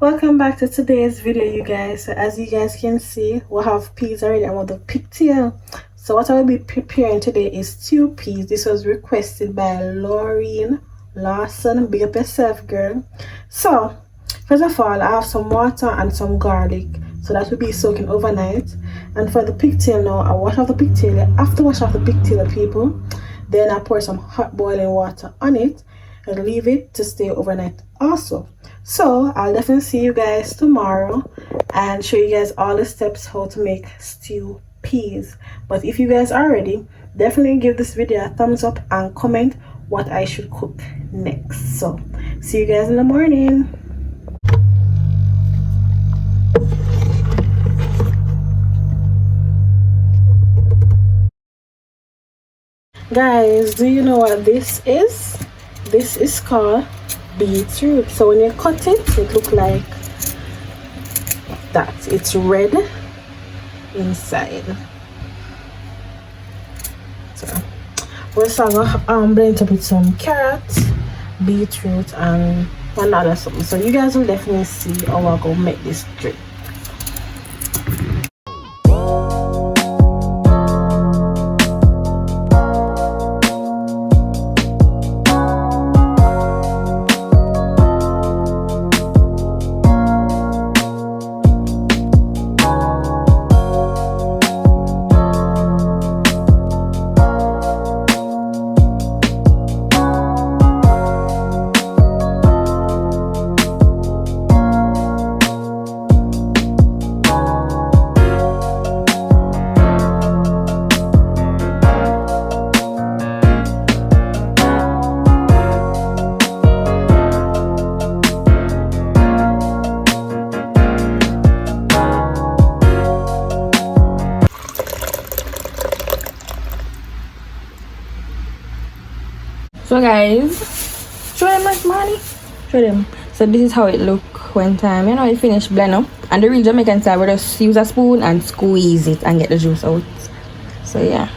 Welcome back to today's video, you guys. So as you guys can see, we have peas already and with the pigtail. So what I will be preparing today is stew peas. This was requested by Laureen Lawson. Big up yourself, girl. So first of all, I have some water and some garlic, so that will be soaking overnight. And for the pigtail now, I wash off the pigtail. After wash off the pigtail, people, then I pour some hot boiling water on it and leave it to stay overnight also. So I'll definitely see you guys tomorrow and show you guys all the steps how to make stew peas. But if you guys are ready, definitely give this video a thumbs up and comment what I should cook next. So see you guys in the morning. Guys, do you know what this is? This is called beetroot. So when you cut it, it looks like that. It's red inside. So we're gonna blend it up with some carrots, beetroot, and another something. So you guys will definitely see how I'm gonna make this drink. So guys, show them my money. Show them. So this is how it look when time, you know, it finish blend up. And the real Jamaican style, we just use a spoon and squeeze it and get the juice out. So yeah.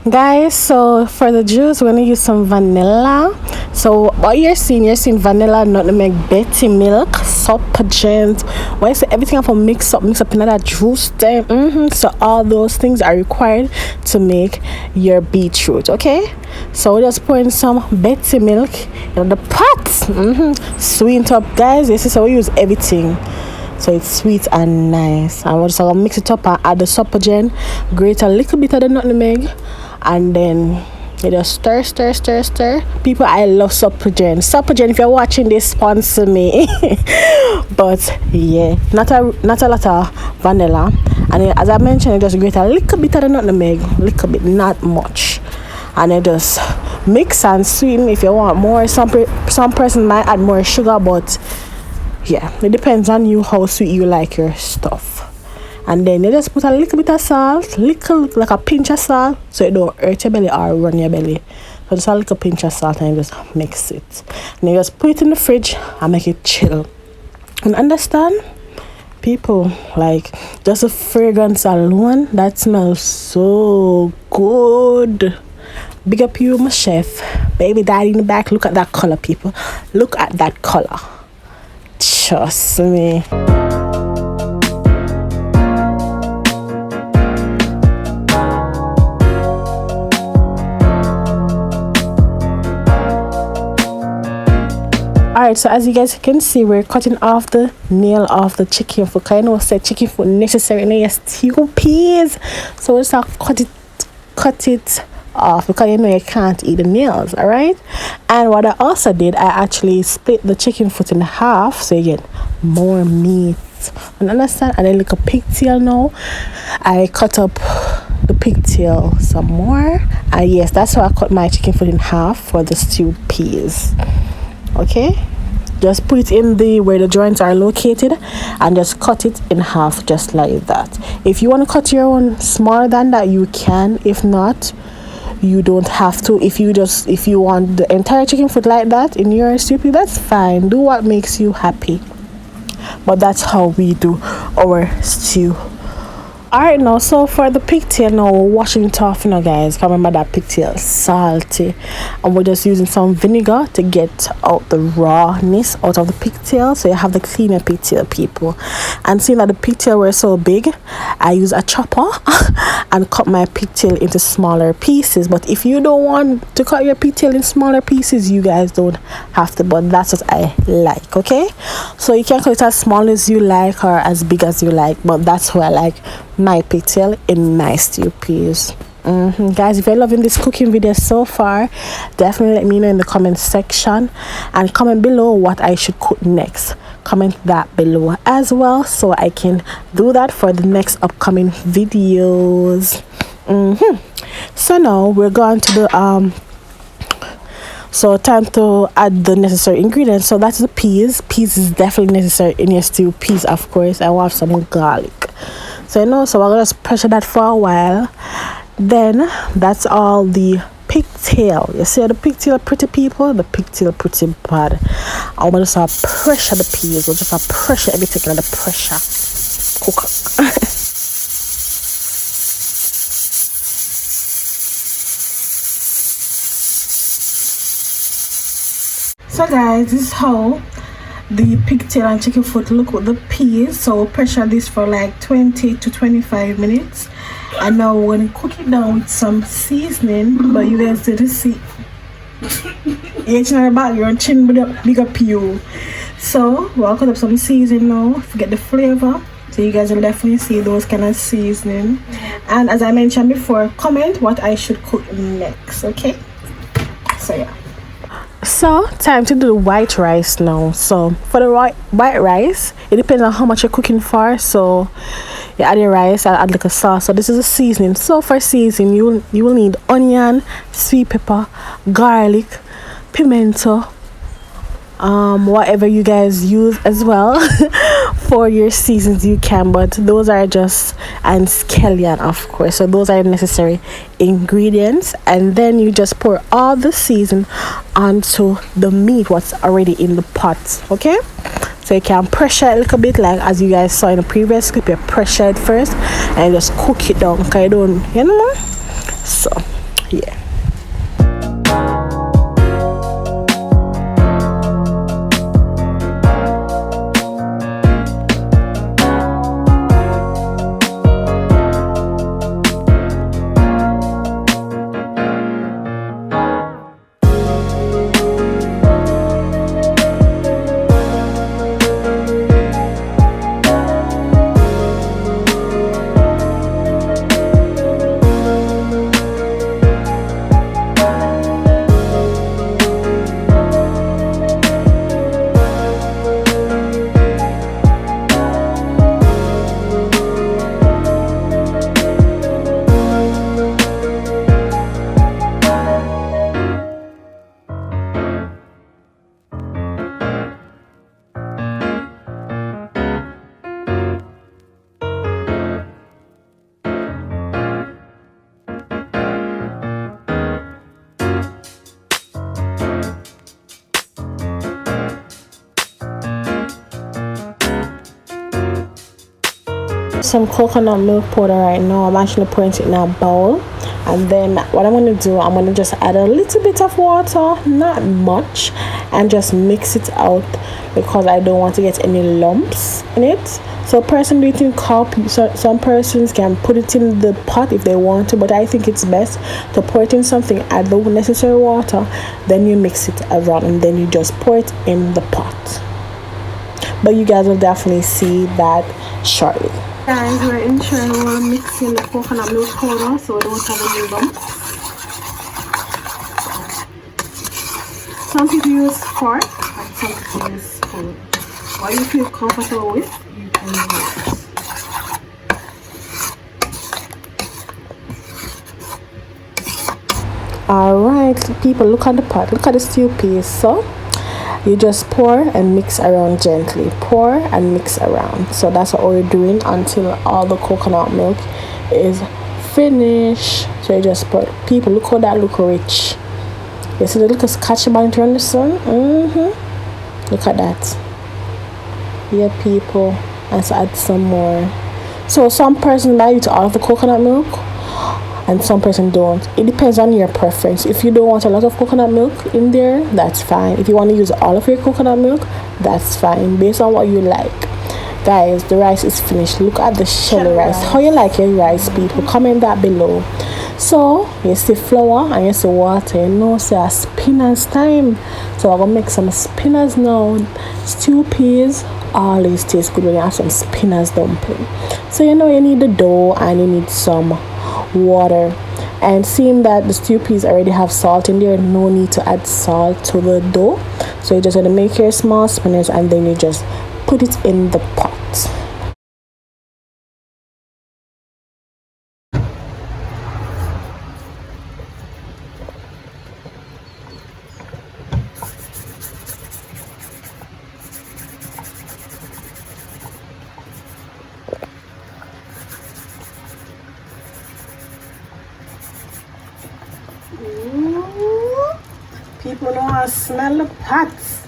Guys, so for the juice, we're gonna use some vanilla. So what you're seeing vanilla, nutmeg, Betty milk, suppagent. When I say everything have to mix up in that juice there. So all those things are required to make your beetroot. Okay, so we're just pouring some Betty milk in the pot. Sweet up, guys. This is how we use everything, so it's sweet and nice. And we're just gonna mix it up and add the suppagent, grate a little bit of the nutmeg, and then you just stir. People, I love suppagent. If you're watching this, sponsor me. But yeah, not a lot of vanilla. And then, as I mentioned, you just grate a little bit of the nutmeg, little bit, not much. And then just mix and sweeten if you want more. Some person might add more sugar, but yeah, it depends on you how sweet you like your stuff. And then you just put a little bit of salt, like a pinch of salt, so it don't hurt your belly or run your belly. So just a little pinch of salt and you just mix it. And you just put it in the fridge and make it chill. And understand, people, like just the fragrance alone, that smells so good. Big up you, my chef. Baby daddy in the back. Look at that color, people. Look at that color. Trust me. Alright, so as you guys can see, we're cutting off the nail of the chicken foot. I know I said chicken foot necessary in your stew peas. So we're just cut it off because you know you can't eat the nails, alright? And what I also did, I actually split the chicken foot in half so you get more meat. You understand? And then like a pigtail now, I cut up the pigtail some more. And yes, that's how I cut my chicken foot in half for the stew peas. Okay, just put it in where the joints are located and just cut it in half just like that. If you want to cut your own smaller than that, you can. If not, you don't have to. If you want the entire chicken foot like that in your stew, that's fine. Do what makes you happy. But that's how we do our stew Alright, now so for the pigtail, now we're washing it off, guys. Remember that pigtail salty, and we're just using some vinegar to get out the rawness out of the pigtail, so you have the cleaner pigtail, people. And seeing that the pigtail were so big, I use a chopper and cut my pigtail into smaller pieces. But if you don't want to cut your pigtail in smaller pieces, you guys don't have to, but that's what I like. Okay, so you can cut it as small as you like or as big as you like, but that's who I like my pigtail in my stew peas. Guys, if you're loving this cooking video so far, definitely let me know in the comment section, and comment below what I should cook next. Comment that below as well, so I can do that for the next upcoming videos. So now we're going to the so time to add the necessary ingredients. So that's the peas. Peas is definitely necessary in your stew peas, of course. I want some garlic, so so we're gonna just pressure that for a while. Then that's all the pigtail. You see the pigtail pretty, people? The pigtail pretty bad. I'm gonna just pressure the peas. We'll just pressure everything under pressure. Cook. So guys, this is how the pigtail and chicken foot look with the peas. So we'll pressure this for like 20 to 25 minutes, and now we're gonna cook it down with some seasoning. But you guys didn't see each and every bag, your chin big up you. So we'll cut up some seasoning now to get the flavor, so you guys will definitely see those kind of seasoning. And as I mentioned before, comment what I should cook next. Okay, so yeah. So time to do the white rice now. So for the white rice, it depends on how much you're cooking for. So you add your rice, I'll add like a sauce. So this is a seasoning. So for seasoning, you will need onion, sweet pepper, garlic, pimento, whatever you guys use as well. For your seasons you can, but those are just, and scallion, of course. So those are necessary ingredients, and then you just pour all the season onto the meat what's already in the pot. Okay, so you can pressure it a little bit, like as you guys saw in the previous clip. You pressure it first and just cook it down, okay? Don't, so yeah. Some coconut milk powder right now. I'm actually pouring it in a bowl, and then what I'm going to do, I'm going to just add a little bit of water, not much, and just mix it out because I don't want to get any lumps in it. So person do it in cup, so some persons can put it in the pot if they want to, but I think it's best to pour it in something, add the necessary water, then you mix it around, and then you just pour it in the pot. But you guys will definitely see that shortly. Guys, we're ensuring we're mixing the coconut milk powder so we don't have any lumps. Some people use fork and some people use spoon. What you feel comfortable with, you can use. Alright, people, look at the pot. Look at the stew piece. So you just pour and mix around gently. Pour and mix around. So that's what we're doing until all the coconut milk is finished. So you just pour. People, look how that look rich. You see the little scotch bonnet on the sun? Look at that. Yeah, people. Let's add some more. So some person might eat all of the coconut milk and some person don't. It depends on your preference. If you don't want a lot of coconut milk in there, that's fine. If you want to use all of your coconut milk, that's fine, based on what you like. Guys, the rice is finished. Look at the shelly rice. How you like your rice, people? Comment that below. So you see flour and you see water. You know, say spinners time. So I'm gonna make some spinners now. Stew peas always taste good when you have some spinners dumpling. So you know you need the dough and you need some water. And seeing that the stew peas already have salt in there, no need to add salt to the dough. So you're just gonna make your small spinners and then you just put it in the pot. Ooh, people know how to smell the pots.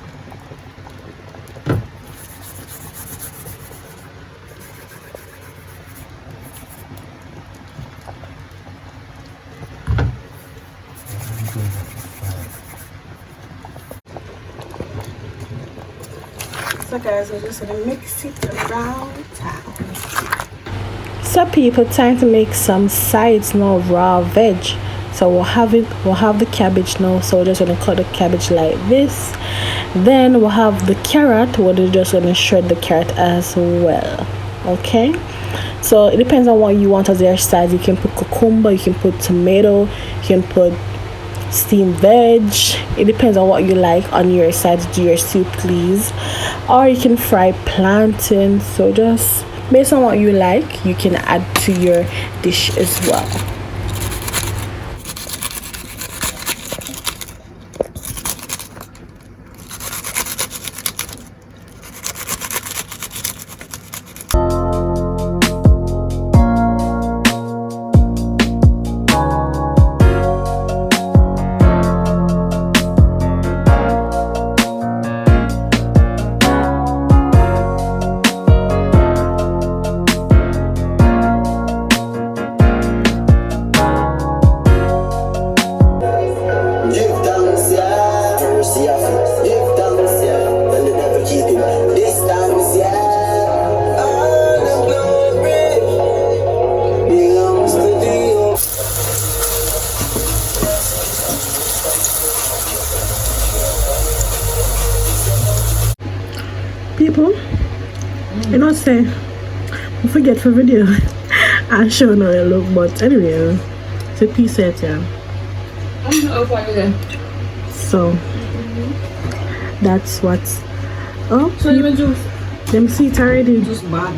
So guys, we're just gonna mix it around town. So people, time to make some sides now, raw veg. So we'll have the cabbage now. So we're just gonna cut the cabbage like this. Then we'll have the carrot. We're just gonna shred the carrot as well. Okay. So it depends on what you want as your sides. You can put cucumber, you can put tomato, you can put steamed veg. It depends on what you like on your sides. Do your soup, please. Or you can fry plantain. So just based on what you like, you can add to your dish as well. People, you know, say, I forget for video. I show no look, but anyway, it's a piece set, yeah. So, that's what's. Oh, so you juice. Them see it already. Just bad.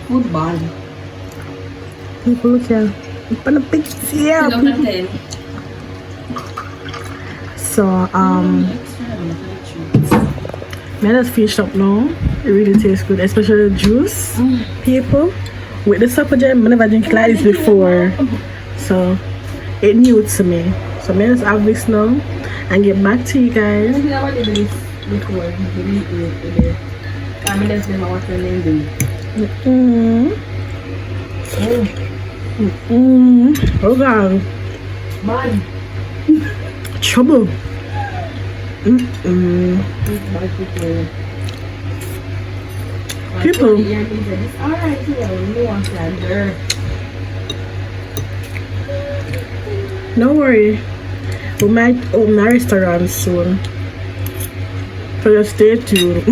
Food bad. People look here. Look on the pictures here. So, I just finished up now. It really tastes good, especially the juice. People, with the supper jam, I never drink like this before, so it's new to me. So I just have this now and get back to you guys. Oh God, man, trouble. People, don't worry, we might open a restaurant soon, so just stay tuned.